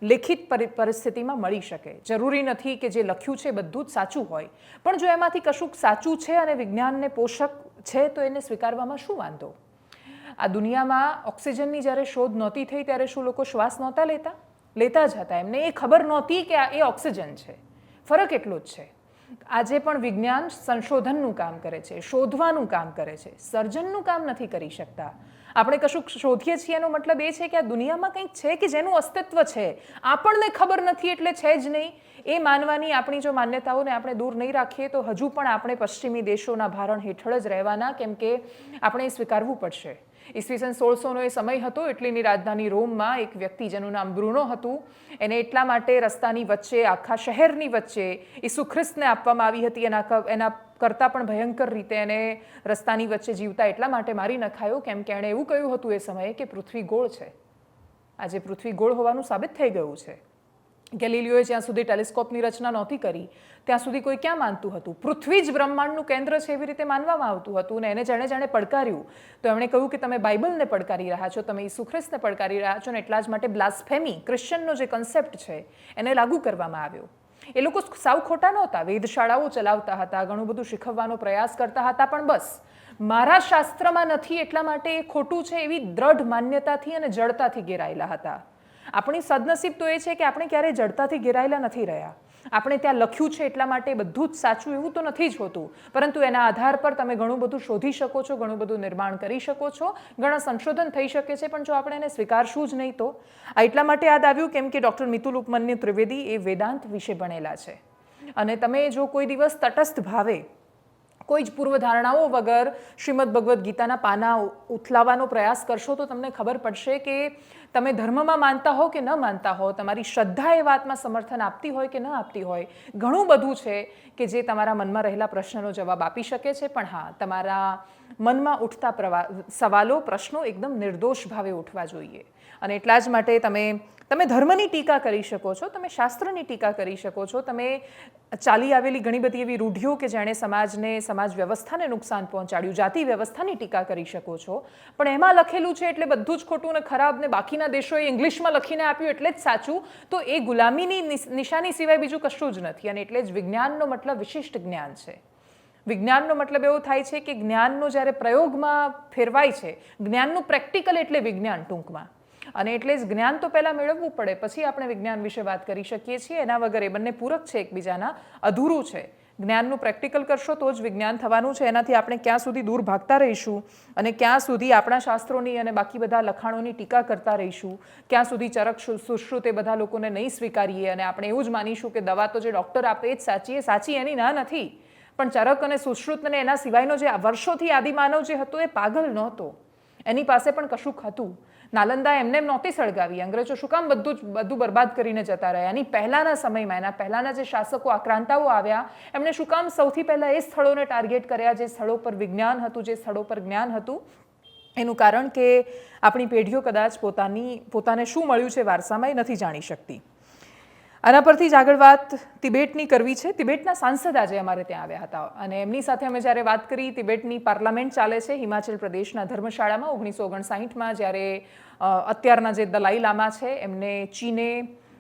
લેખિત પરિસ્થિતિમાં મળી શકે. જરૂરી નથી કે જે લખ્યું છે બધું જ સાચું હોય, પણ જો એમાંથી કશુંક સાચું છે અને વિજ્ઞાનને પોષક છે તો એને સ્વીકારવામાં શું વાંધો? આ દુનિયામાં ઓક્સિજનની જ્યારે શોધ નહોતી થઈ ત્યારે શું લોકો શ્વાસ નહોતા લેતા જ હતા. એમને એ ખબર નહોતી કે એ ઓક્સિજન છે. ફરક એટલો જ છે. આજે પણ વિજ્ઞાન સંશોધનનું કામ કરે છે, શોધવાનું કામ કરે છે, સર્જનનું કામ નથી કરી શકતા. આપણે કશું શોધીએ છીએ એનો મતલબ એ છે કે આ દુનિયામાં કંઈક છે કે જેનું અસ્તિત્વ છે, આપણને ખબર નથી એટલે છે જ નહીં. એ માનવાની આપણી જો માન્યતાઓને આપણે દૂર નહીં રાખીએ તો હજુ પણ આપણે પશ્ચિમી દેશોના ભારણ હેઠળ જ રહેવાના, કેમ કે આપણે એ સ્વીકારવું પડશે. ઈસવીસન 1600નો એ સમય હતો. ઇટલીની રાજધાની રોમમાં એક વ્યક્તિ જેનું નામ બ્રુનો હતું, એને એટલા માટે રસ્તાની વચ્ચે, આખા શહેરની વચ્ચે ઈસુ ખ્રિસ્તને આપવામાં આવી હતી. એના કરતાં પણ ભયંકર રીતે એને રસ્તાની વચ્ચે જીવતા એટલા માટે મારી નખાયો કેમ કે એણે એવું કહ્યું હતું એ સમયે કે પૃથ્વી ગોળ છે. આજે પૃથ્વી ગોળ હોવાનું સાબિત થઈ ગયું છે. ગેલિલિયોએ જ્યાં સુધી ટેલિસ્કોપની રચના નહોતી કરી ત્યાં સુધી કોઈ ક્યાં માનતું હતું? પૃથ્વી જ બ્રહ્માંડનું કેન્દ્ર છે એવી રીતે માનવામાં આવતું હતું. ને એને જેણે પડકાર્યું તો એમણે કહ્યું કે તમે બાઇબલને પડકારી રહ્યા છો, તમે ઈસુ ખ્રિસ્તને પડકારી રહ્યા છો, ને એટલા જ માટે બ્લાસ્ફેમી, ક્રિશ્ચનનો જે કન્સેપ્ટ છે એને લાગુ કરવામાં આવ્યો. એ લોકો સાવ ખોટા નહોતા, વેધશાળાઓ ચલાવતા હતા, ઘણું બધું શીખવવાનો પ્રયાસ કરતા હતા, પણ બસ મારા શાસ્ત્રમાં નથી એટલા માટે એ ખોટું છે એવી દ્રઢ માન્યતાથી અને જડતાથી ઘેરાયેલા હતા. આપણી સદનસીબ તો એ છે કે આપણે ક્યારેય જડતાથી ઘેરાયેલા નથી રહ્યા. આપણે ત્યાં લખ્યું છે એટલા માટે બધું જ સાચું એવું તો નથી જ હોતું, પરંતુ એના આધાર પર તમે ઘણું બધું શોધી શકો છો, ઘણું બધું નિર્માણ કરી શકો છો, ઘણા સંશોધન થઈ શકે છે, પણ જો આપણે એને સ્વીકારશું જ નહીં તો. આ એટલા માટે યાદ આવ્યું કેમ કે ડૉક્ટર મિતુલ ઉપમન્યુ ત્રિવેદી એ વેદાંત વિશે ભણેલા છે, અને તમે જો કોઈ દિવસ તટસ્થ ભાવે કોઈ જ પૂર્વધારણાઓ વગર શ્રીમદ ભગવદ્ ગીતાના પાના ઉથલાવવાનો પ્રયાસ કરશો તો તમને ખબર પડશે કે તમે ધર્મમાં માનતા હો કે ન માનતા હો, તમારી શ્રદ્ધા એ વાતમાં સમર્થન આપતી હોય કે ન આપતી હોય, ઘણું બધું છે કે જે તમારા મનમાં રહેલા પ્રશ્નનો જવાબ આપી શકે છે. પણ હા, તમારા મનમાં ઉઠતા સવાલો, પ્રશ્નો એકદમ નિર્દોષ ભાવે ઉઠવા જોઈએ. અને એટલા જ માટે તમે ધર્મની ટીકા કરી શકો છો, તમે શાસ્ત્રની ટીકા કરી શકો છો, તમે ચાલી આવેલી ઘણી બધી એવી રૂઢિઓ કે જેણે સમાજ વ્યવસ્થાને નુકસાન પહોંચાડ્યું, જાતિ વ્યવસ્થાની ટીકા કરી શકો છો, પણ એમાં લખેલું છે એટલે બધું જ ખોટું ને ખરાબ ને બાકીના દેશોએ ઇંગ્લિશમાં લખીને આપ્યું એટલે જ સાચું, તો એ ગુલામીની નિશાની સિવાય બીજું કશું જ નથી. અને એટલે જ વિજ્ઞાનનો મતલબ વિશિષ્ટ જ્ઞાન છે. વિજ્ઞાનનો મતલબ એવો થાય છે કે જ્ઞાનનો જ્યારે પ્રયોગમાં ફેરવાય છે, જ્ઞાનનું પ્રેક્ટિકલ એટલે વિજ્ઞાન ટૂંકમાં. અને એટલે જ જ્ઞાન તો પહેલાં મેળવવું પડે, પછી આપણે વિજ્ઞાન વિશે વાત કરી શકીએ છીએ. એના વગર એ બંને પૂરક છે, એકબીજાના અધૂરું છે. જ્ઞાનનું પ્રેક્ટિકલ કરશો તો જ વિજ્ઞાન થવાનું છે. એનાથી આપણે ક્યાં સુધી દૂર ભાગતા રહીશું અને ક્યાં સુધી આપણા શાસ્ત્રોની અને બાકી બધા લખાણોની ટીકા કરતા રહીશું, ક્યાં સુધી ચરક સુશ્રુત એ બધા લોકોને નહીં સ્વીકારીએ અને આપણે એવું જ માનીશું કે દવા તો જે ડૉક્ટર આપે એ જ સાચી એની ના નથી. પણ ચરક અને સુશ્રુત અને એના સિવાયનો જે વર્ષોથી આદિમાનવ જે હતો એ પાગલ નહોતો, એની પાસે પણ કશુંક હતું. નાલંદા એમને નહોતી સળગાવી, અંગ્રેજો શું કામ બધું બરબાદ કરીને જતા રહ્યા? એની પહેલાંના સમયમાં એના પહેલાંના જે શાસકો આક્રાંતાઓ આવ્યા એમણે શું કામ સૌથી પહેલાં એ સ્થળોને ટાર્ગેટ કર્યા જે સ્થળો પર વિજ્ઞાન હતું, જે સ્થળો પર જ્ઞાન હતું? એનું કારણ કે આપણી પેઢીઓ કદાચ પોતાને શું મળ્યું છે વારસામાં એ નથી જાણી શકતી. આના પરથી જ આગળ વાત તિબેટની કરવી છે. તિબેટના સાંસદ આજે અમારે ત્યાં આવ્યા હતા અને એમની સાથે અમે જ્યારે વાત કરી, તિબેટની પાર્લામેન્ટ ચાલે છે હિમાચલ પ્રદેશના ધર્મશાળામાં. 1959માં જ્યારે અત્યારના જે દલાઈ લામા છે એમને ચીને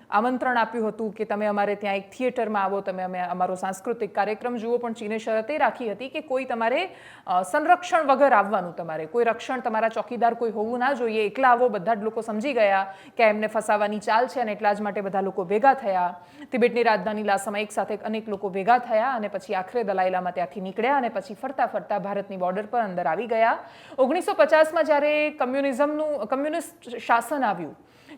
આમંત્રણ આપ્યું હતું કે તમે અમારે ત્યાં એક થિયેટરમાં આવો, તમે અમારો સાંસ્કૃતિક કાર્યક્રમ જુઓ, પણ ચીને શરત એ રાખી હતી કે કોઈ તમારે સંરક્ષણ વગર આવવાનું, તમારે કોઈ રક્ષણ, તમારા ચોકીદાર કોઈ હોવું ના જોઈએ, એકલા આવો. બધા જ લોકો સમજી ગયા કે એમને ફસાવાની ચાલ છે અને એટલા જ માટે બધા લોકો ભેગા થયા. તિબેટની રાજધાની લાસામાં એક સાથે અનેક લોકો ભેગા થયા અને પછી આખરે દલાઈ લામા ત્યાંથી નીકળ્યા અને પછી ફરતા ફરતા ભારતની બોર્ડર પર અંદર આવી ગયા. 1950માં જ્યારે કમ્યુનિસ્ટ શાસન આવ્યું,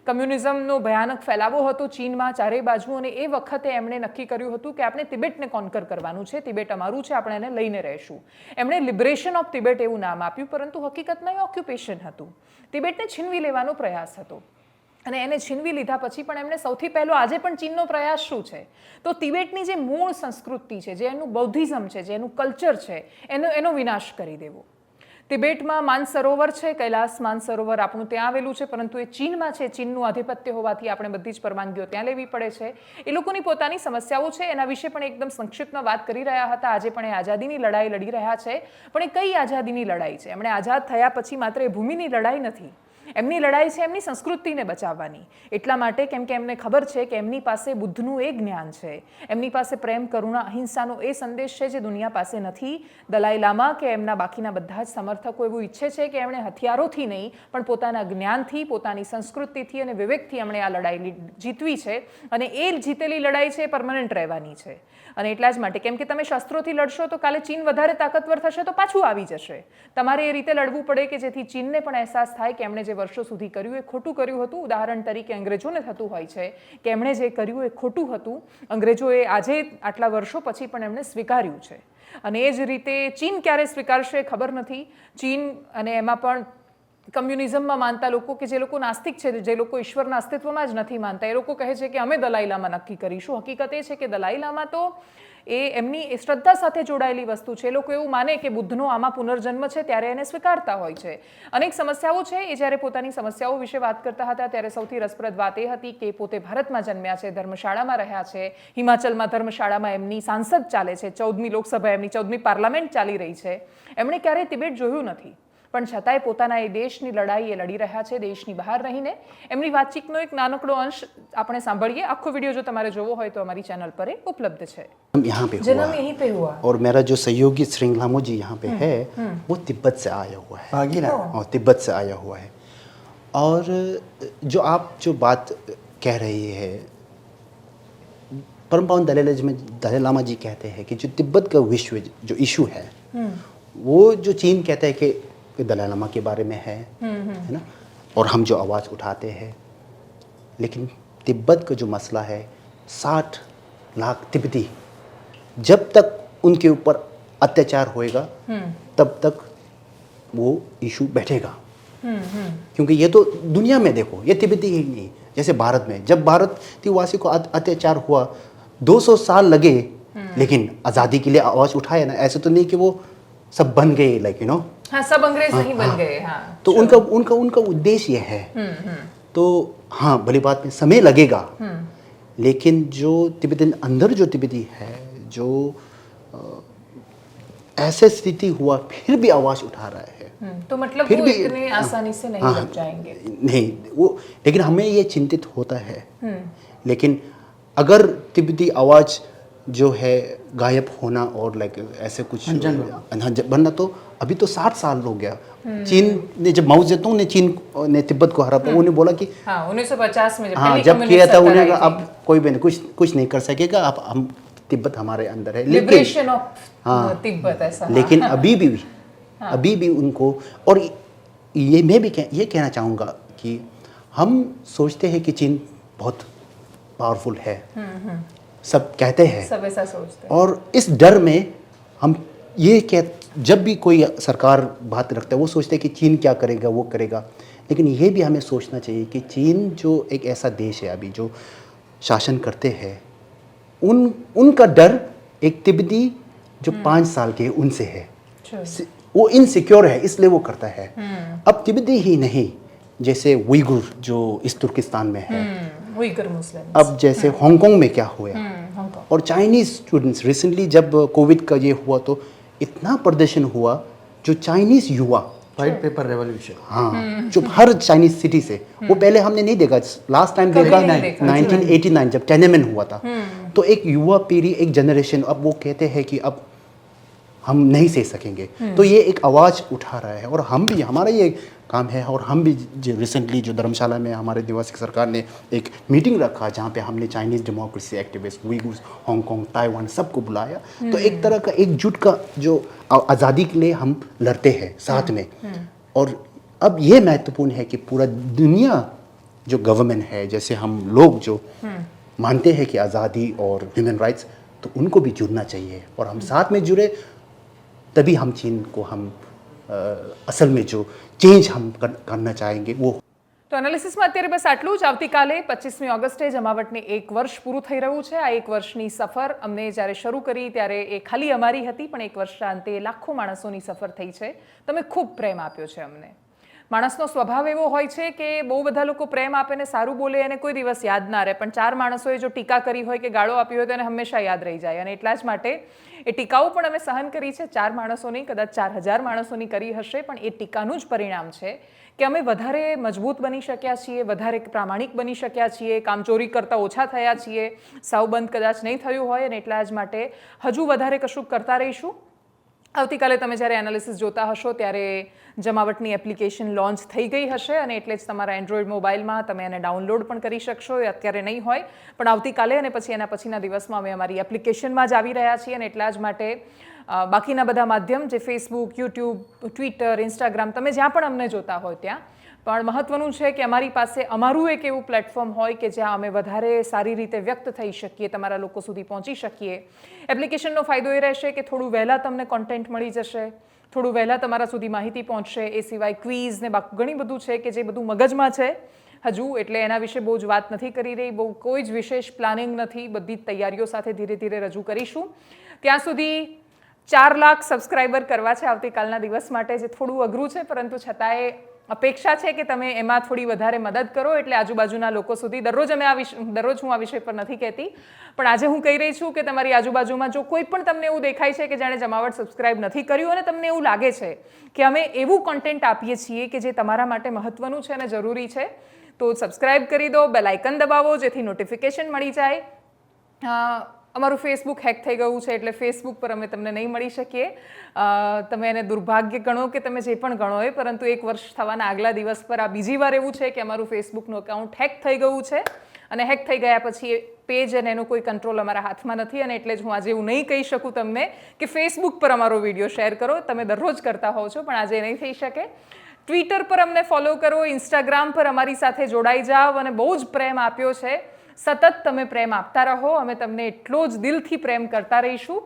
કમ્યુનિઝમનો ભયાનક ફેલાવો હતો ચીનમાં ચારેય બાજુ, અને એ વખતે એમણે નક્કી કર્યું હતું કે આપણે તિબેટને કોન્કર કરવાનું છે, તિબેટ અમારું છે, આપણે એને લઈને રહીશું. એમણે લિબરેશન ઓફ તિબેટ એવું નામ આપ્યું, પરંતુ હકીકતમાં એ ઓક્યુપેશન હતું. તિબેટને છીનવી લેવાનો પ્રયાસ હતો અને એને છીનવી લીધા પછી પણ એમણે સૌથી પહેલો, આજે પણ ચીનનો પ્રયાસ શું છે તો તિબેટની જે મૂળ સંસ્કૃતિ છે, જે એનું બૌદ્ધિઝમ છે, જે એનું કલ્ચર છે, એનો વિનાશ કરી દેવો. તિબેટમાં માનસરોવર છે, કૈલાસ માનસરોવર આપણું ત્યાં આવેલું છે, પરંતુ એ ચીનમાં છે. ચીનનું આધિપત્ય હોવાથી આપણે બધી જ પરવાનગીઓ ત્યાં લેવી પડે છે. એ લોકોની પોતાની સમસ્યાઓ છે, એના વિશે પણ એકદમ સંક્ષિપ્તમાં વાત કરી રહ્યા હતા. આજે પણ એ આઝાદીની લડાઈ લડી રહ્યા છે, પણ એ કઈ આઝાદીની લડાઈ છે? એમણે આઝાદ થયા પછી માત્ર એ ભૂમિની લડાઈ નથી, એમની લડાઈ છે એમની સંસ્કૃતિને બચાવવાની. એટલા માટે કેમ કે એમને ખબર છે કે એમની પાસે બુદ્ધનું એ જ્ઞાન છે, એમની પાસે પ્રેમ, કરુણા, અહિંસાનો એ સંદેશ છે જે દુનિયા પાસે નથી. દલાઈ લામા કે એમના બાકીના બધા જ સમર્થકો એવું ઈચ્છે છે કે એમણે હથિયારોથી નહીં પણ પોતાના જ્ઞાનથી, પોતાની સંસ્કૃતિથી અને વિવેકથી એમણે આ લડાઈ જીતવી છે, અને એ જીતેલી લડાઈ છે એ પરમનન્ટ રહેવાની છે. અને એટલા જ માટે કેમ કે તમે શસ્ત્રોથી લડશો તો કાલે ચીન વધારે તાકાતવર થશે તો પાછું આવી જશે. તમારે એ રીતે લડવું પડે કે જેથી ચીનને પણ અહેસાસ થાય કે એમણે જે વર્ષો સુધી કર્યું એ ખોટું કર્યું હતું. ઉદાહરણ તરીકે અંગ્રેજોને થતું હોય છે કે એમણે જે કર્યું એ ખોટું હતું, અંગ્રેજોએ આજે આટલા વર્ષો પછી પણ એમણે સ્વીકાર્યું છે. અને એ જ રીતે ચીન ક્યારે સ્વીકારશે ખબર નથી. ચીન, અને એમાં પણ કમ્યુનિઝમમાં માનતા લોકો કે જે લોકો નાસ્તિક છે, જે લોકો ઈશ્વરના અસ્તિત્વમાં જ નથી માનતા, એ લોકો કહે છે કે અમે દલાઈ લામા નક્કી કરીશું. હકીકત એ છે કે દલાઈ લામા તો એ એમની શ્રદ્ધા સાથે જોડાયેલી વસ્તુ છે. એ લોકો એવું માને કે બુદ્ધનો આમાં પુનર્જન્મ છે ત્યારે એને સ્વીકારતા હોય છે. અનેક સમસ્યાઓ છે. એ જ્યારે પોતાની સમસ્યાઓ વિશે વાત કરતા હતા ત્યારે સૌથી રસપ્રદ વાત એ હતી કે પોતે ભારતમાં જન્મ્યા છે, ધર્મશાળામાં રહ્યા છે, હિમાચલમાં ધર્મશાળામાં એમની સાંસદ ચાલે છે, 14મી લોકસભા, એમની 14મી પાર્લામેન્ટ ચાલી રહી છે. એમણે ક્યારેય તિબેટ જોયું નથી. પણ છતાંય પોતાના એ દેશની લડાઈ એ લડી રહ્યા છે દેશની બહાર રહીને. એમની વાતચીતનો એક નાનકડો અંશ આપણે સાંભળીએ. આખો વિડીયો જો તમારે જોવો હોય તો અમારી ચેનલ પર એ ઉપલબ્ધ છે.
यहाँ पे
जन्म
हुआ
यहीं पे हुआ
और मेरा जो सहयोगी श्रृंगलामो जी यहाँ पे है वो तिब्बत से आया हुआ है और तिब्बत से आया हुआ है। और जो आप जो बात कह रही है, परम पावन दलाई लामा जी कहते हैं कि जो तिब्बत का विश्व जो इशू है वो जो चीन कहता है कि दलाई लामा के बारे में है ना, और हम जो आवाज़ उठाते हैं, लेकिन तिब्बत का जो मसला है 60 लाख तिब्बती जब तक उनके ऊपर अत्याचार होएगा तब तक वो इशू बैठेगा। क्योंकि ये तो दुनिया में देखो, ये तिब्बती ही नहीं, जैसे भारत में जब भारतवासी को अत्याचार हुआ 200 साल लगे, लेकिन आज़ादी के लिए आवाज़ उठाया ना। ऐसे तो नहीं कि वो सब बन गए, लाइक यू नो,
हाँ, सब अंग्रेज नहीं बन गए। हाँ,
तो उनका उद्देश्य ये है। तो हाँ, भली बात में समय लगेगा, लेकिन जो तिब्बतन अंदर जो तिब्बती है जो ऐसे स्थिति हुआ फिर भी आवाज़ उठा रहा है,
तो मतलब
फिर
वो
भी
इतने आसानी से नहीं लग जाएंगे।
नहीं वो, लेकिन हमें ये चिंतित होता है। लेकिन अगर तिब्बती आवाज़ जो है गायब होना और लाइक ऐसे कुछ बनना, तो अभी तो 60 साल हो गया। चीन ने जब माओ जेतुंग ने चीन ने तिब्बत को हरा, उन्हें बोला कि
हाँ, 1950 में
हाँ, जब किया था उन्हें, अब कोई भी कुछ नहीं कर सकेगा, अब हम तिब्बत हमारे अंदर है।
लिबरेशन ऑफ तिब्बत ऐसा।
लेकिन अभी भी उनको, और ये मैं भी ये कहना चाहूँगा कि हम सोचते हैं कि चीन बहुत पावरफुल है, सब कहते हैं,
सब ऐसा सोचते हैं,
और इस डर में हम ये जब भी कोई सरकार बात रखता है वो सोचते हैं कि चीन क्या करेगा, वो करेगा। लेकिन ये भी हमें सोचना चाहिए कि चीन जो एक ऐसा देश है अभी जो शासन करते हैं, उनका डर एक तिब्बती जो 5 साल के उनसे है, वो इनसिक्योर है, इसलिए वो करता है। अब तिब्बती ही नहीं, जैसे उइगुर जो इस तुर्किस्तान में है,
उइगर मुस्लिम,
अब जैसे हांगकांग में क्या हुआ, और चाइनीज स्टूडेंट्स रिसेंटली जब कोविड का ये हुआ तो इतना प्रदर्शन हुआ, जो चाइनीज युवा,
व्हाइट पेपर रेवोल्यूशन,
हाँ, जो हर चाइनीज सिटी से, वो पहले हमने नहीं देखा, लास्ट टाइम देखा 1989 जब टिएनएनमेन हुआ था। तो एक युवा पीढ़ी, एक जनरेशन, अब वो कहते हैं कि अब हम नहीं सह सकेंगे, तो ये एक आवाज़ उठा रहा है। और हम भी, हमारा ये काम है, और हम भी रिसेंटली जो धर्मशाला में हमारे निवासी सरकार ने एक मीटिंग रखा जहाँ पे हमने Chinese democracy activist, Uighurs, Hong Kong, Taiwan सबको बुलाया। तो एक तरह का एकजुट का जो आज़ादी के लिए हम लड़ते हैं साथ में। और अब ये महत्वपूर्ण है कि पूरा दुनिया जो गवर्नमेंट है, जैसे हम लोग जो मानते हैं कि आज़ादी और ह्यूमन राइट्स, तो उनको भी जुड़ना चाहिए, और हम साथ में जुड़े तभी हम चीन को हम असल में जो चेंज हम करना चाहेंगे वो।
તો એનાલિસિસમાં અત્યારે બસ આટલું જ. આવતીકાલે 25મી ઓગસ્ટે જમાવટને 1 વર્ષ પૂરું થઈ રહ્યું છે. આ 1 વર્ષની સફર અમને જ્યારે શરૂ કરી ત્યારે એ ખાલી અમારી હતી, પણ 1 વર્ષના અંતે લાખો માણસોની સફર થઈ છે. તમે ખૂબ પ્રેમ આપ્યો છે અમને. માણસનો સ્વભાવ એવો હોય છે કે બહુ બધા લોકો પ્રેમ આપે ને સારું બોલે એને કોઈ દિવસ યાદ ના રહે, પણ 4 માણસોએ જો ટીકા કરી હોય કે ગાળો આપી હોય તો એને હંમેશા યાદ રહી જાય. અને એટલા જ માટે એ ટીકાઓ પણ અમે સહન કરી છે. 4 માણસોની, કદાચ 4000 માણસોની કરી હશે, પણ એ ટીકાનું જ પરિણામ છે કે અમે વધારે મજબૂત બની શક્યા છીએ, વધારે પ્રામાણિક બની શક્યા છીએ, કામચોરી કરતાં ઓછા થયા છીએ, સાવબંધ કદાચ નહીં થયું હોય, અને એટલા જ માટે હજુ વધારે કશુંક કરતા રહીશું. આવતીકાલે તમે જ્યારે એનાલિસિસ જોતા હશો ત્યારે જમાવટની એપ્લિકેશન લોન્ચ થઈ ગઈ હશે, અને એટલે જ તમારા એન્ડ્રોઈડ મોબાઈલમાં તમે એને ડાઉનલોડ પણ કરી શકશો. એ અત્યારે નહીં હોય, પણ આવતીકાલે અને પછી એના પછીના દિવસમાં અમે અમારી એપ્લિકેશનમાં જ આવી રહ્યા છીએ. અને એટલા જ માટે બાકીના બધા માધ્યમ, જે ફેસબુક, યુટ્યુબ, ટ્વિટર, ઇન્સ્ટાગ્રામ, તમે જ્યાં પણ અમને જોતા હોય ત્યાં, પણ મહત્વનું છે કે અમારી પાસે અમારું એક એવું પ્લેટફોર્મ હોય કે જ્યાં અમે વધારે સારી રીતે વ્યક્ત થઈ શકીએ, તમારા લોકો સુધી પહોંચી શકીએ. એપ્લિકેશનનો ફાયદો એ રહેશે કે થોડું વહેલાં તમને કોન્ટેન્ટ મળી જશે, થોડું વહેલાં તમારા સુધી માહિતી પહોંચશે. એ સિવાય ક્વિઝ ને ઘણી બધું છે કે જે બધું મગજમાં છે હજુ, એટલે એના વિશે બહુ જ વાત નથી કરી રહી, બહુ કોઈ જ વિશેષ પ્લાનિંગ નથી, બધી જ તૈયારીઓ સાથે ધીરે ધીરે રજૂ કરીશું. ત્યાં સુધી 4 લાખ સબસ્ક્રાઈબર કરવા છે આવતીકાલના દિવસ માટે, જે થોડું અઘરું છે, પરંતુ છતાંય અપેક્ષા છે કે તમે એમાં થોડી વધારે મદદ કરો, એટલે આજુબાજુના લોકો સુધી દરરોજ હું આ વિષય પર નથી કહેતી, પણ આજે હું કહી રહી છું કે તમારી આજુબાજુમાં જો કોઈ પણ તમને એવું દેખાય છે કે જેણે જમાવટ સબસ્ક્રાઇબ નથી કર્યું અને તમને એવું લાગે છે કે અમે એવું કન્ટેન્ટ આપીએ છીએ કે જે તમારા માટે મહત્વનું છે અને જરૂરી છે, તો સબસ્ક્રાઇબ કરી દો, બેલ આઇકન દબાવો જેથી નોટિફિકેશન મળી જાય. અમારું ફેસબુક હેક થઈ ગયું છે એટલે ફેસબુક પર અમે તમને નહીં મળી શકીએ. તમે એને દુર્ભાગ્ય ગણો કે તમે જે પણ ગણો એ, પરંતુ 1 વર્ષ થવાના આગલા દિવસ પર આ બીજી વાર એવું છે કે અમારું ફેસબુકનું એકાઉન્ટ હેક થઈ ગયું છે, અને હેક થઈ ગયા પછી એ પેજ અને એનો કોઈ કંટ્રોલ અમારા હાથમાં નથી, અને એટલે જ હું આજે એવું નહીં કહી શકું તમને કે ફેસબુક પર અમારો વિડીયો શેર કરો. તમે દરરોજ કરતા હોવ છો, પણ આજે નહીં થઈ શકે. ટ્વિટર પર અમને ફોલો કરો, ઇન્સ્ટાગ્રામ પર અમારી સાથે જોડાઈ જાઓ, અને બહુ જ પ્રેમ આપ્યો છે. સતત તમે પ્રેમ આપતા રહો, અમે તમને એટલો જ દિલથી પ્રેમ કરતા રહીશું.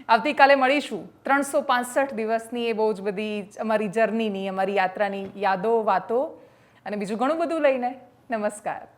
આવતીકાલે મળીશું 365 દિવસની એ બહુ જ બધી અમારી જર્નીની, અમારી યાત્રાની યાદો, વાતો અને બીજું ઘણું બધું લઈને. નમસ્કાર.